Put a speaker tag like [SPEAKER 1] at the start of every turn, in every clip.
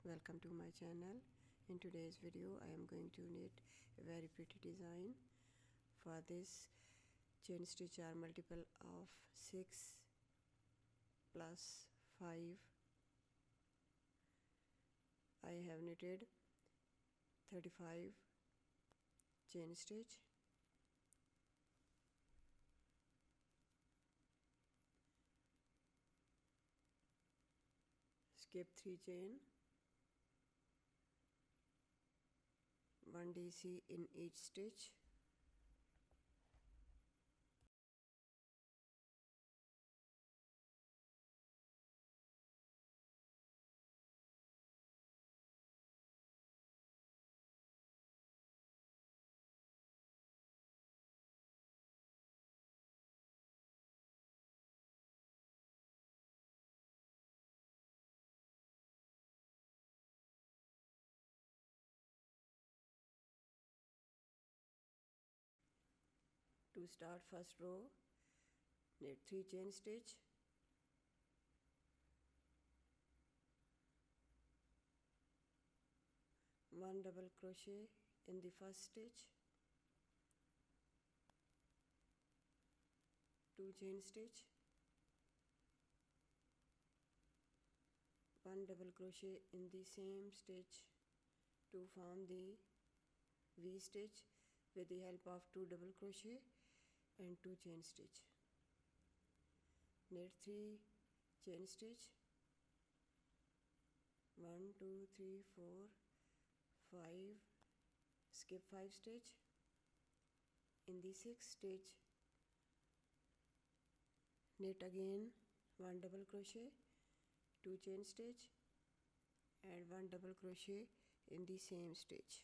[SPEAKER 1] Welcome to my channel. In today's video I am going to knit a very pretty design. For this, chain stitch are multiple of 6 plus 5. I have knitted 35 chain stitch. Skip 3 chain, 1 DC in each stitch. To start first row, knit 3 chain stitch, one double crochet in the first stitch, 2 chain stitch, one double crochet in the same stitch to form the V stitch with the help of 2 double crochet and 2 chain stitch. Knit 3 chain stitch, 1 2 3 4 5, skip 5 stitch. In the 6th stitch, knit again 1 double crochet, 2 chain stitch and 1 double crochet in the same stitch.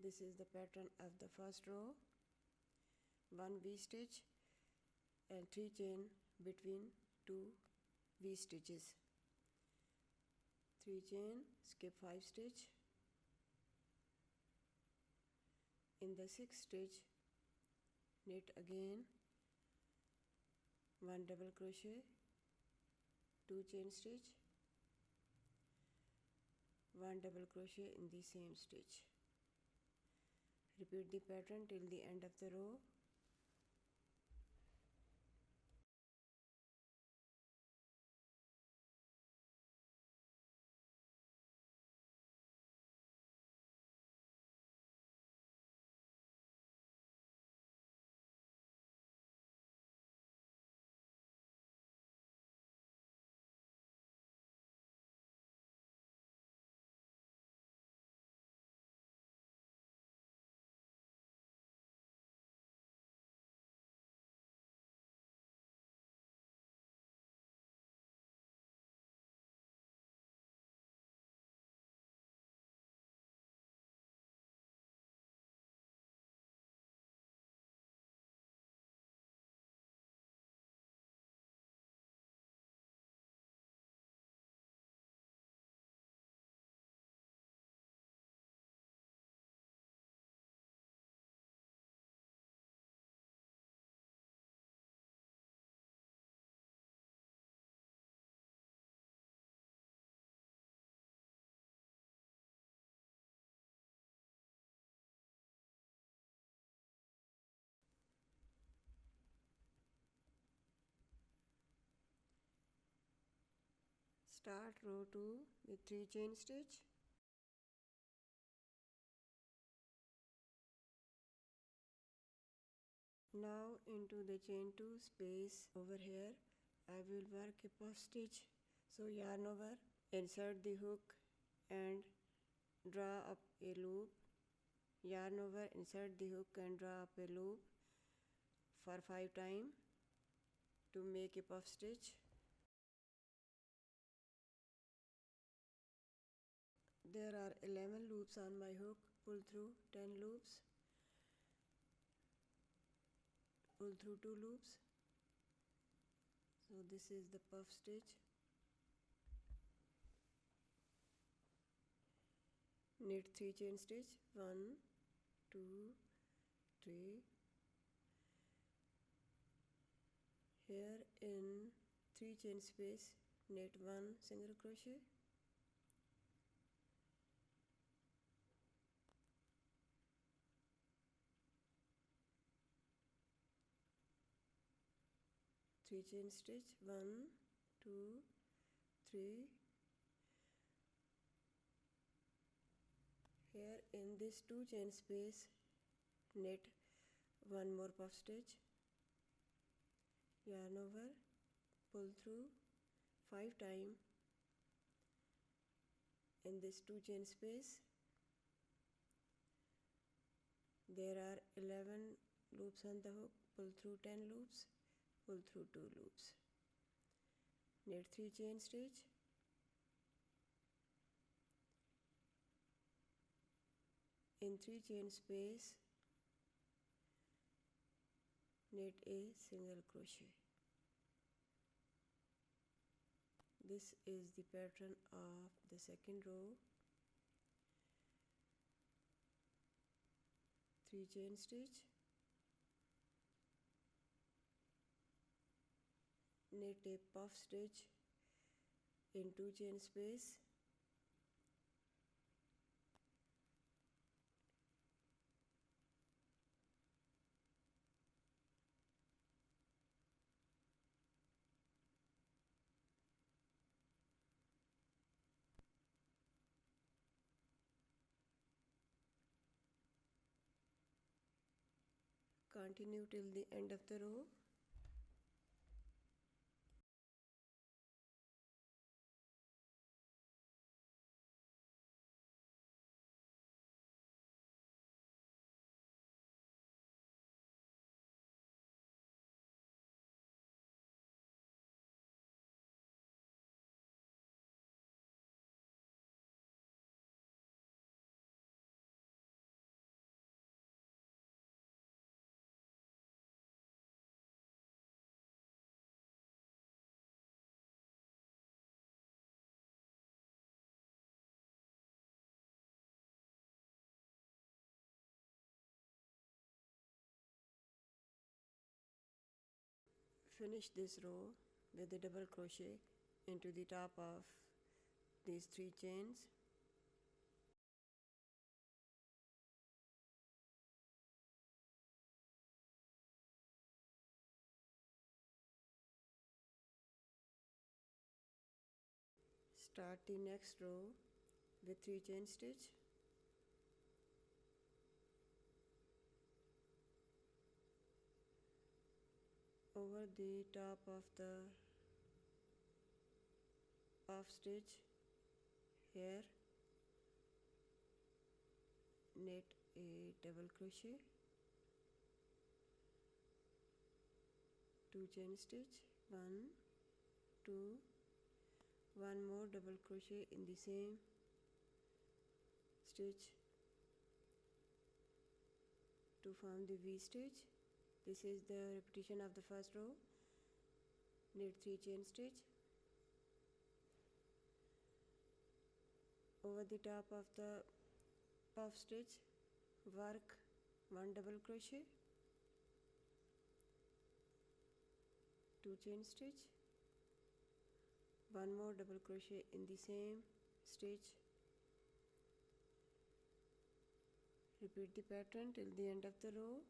[SPEAKER 1] This is the pattern of the first row. 1 V stitch and 3 chain between 2 V stitches. 3 chain, skip 5 stitch. In the 6th stitch, knit again 1 double crochet, 2 chain stitch, 1 double crochet in the same stitch. Repeat the pattern till the end of the row. Start row 2 with 3 chain stitch. Now into the chain 2 space over here I will work a puff stitch. So yarn over, insert the hook and draw up a loop. Yarn over, insert the hook and draw up a loop for 5 times to make a puff stitch. There are 11 loops on my hook. Pull through 10 loops. Pull through 2 loops. So this is the puff stitch. Knit 3 chain stitch, 1 2 3. Here in 3 chain space knit 1 single crochet, three chain stitch, 1 2 3. Here in this 2 chain space, knit 1 more puff stitch, yarn over, pull through 5 times in this 2 chain space. There are 11 loops on the hook, pull through 10 loops, pull through 2 loops, knit 3 chain stitch, in 3 chain space knit a single crochet. This is the pattern of the second row. 3 chain stitch, knit a puff stitch in 2 chain space, continue till the end of the row. Finish this row with a double crochet into the top of these 3 chains. Start the next row with 3 chain stitch, over the top of the puff stitch. Here knit a double crochet, 2 chain stitch, 1 2, 1 more double crochet in the same stitch to form the V stitch. This is the repetition of the first row. Knit 3 chain stitch, over the top of the puff stitch work 1 double crochet, 2 chain stitch, 1 more double crochet in the same stitch. Repeat the pattern till the end of the row.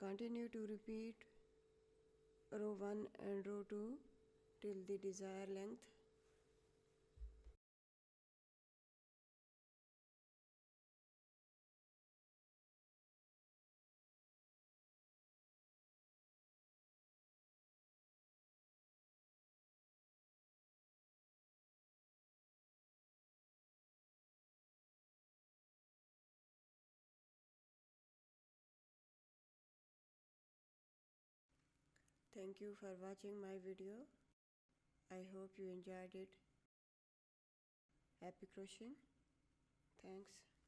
[SPEAKER 1] Continue to repeat row 1 and row 2 till the desired length. Thank you for watching my video. I hope you enjoyed it. Happy crocheting. Thanks.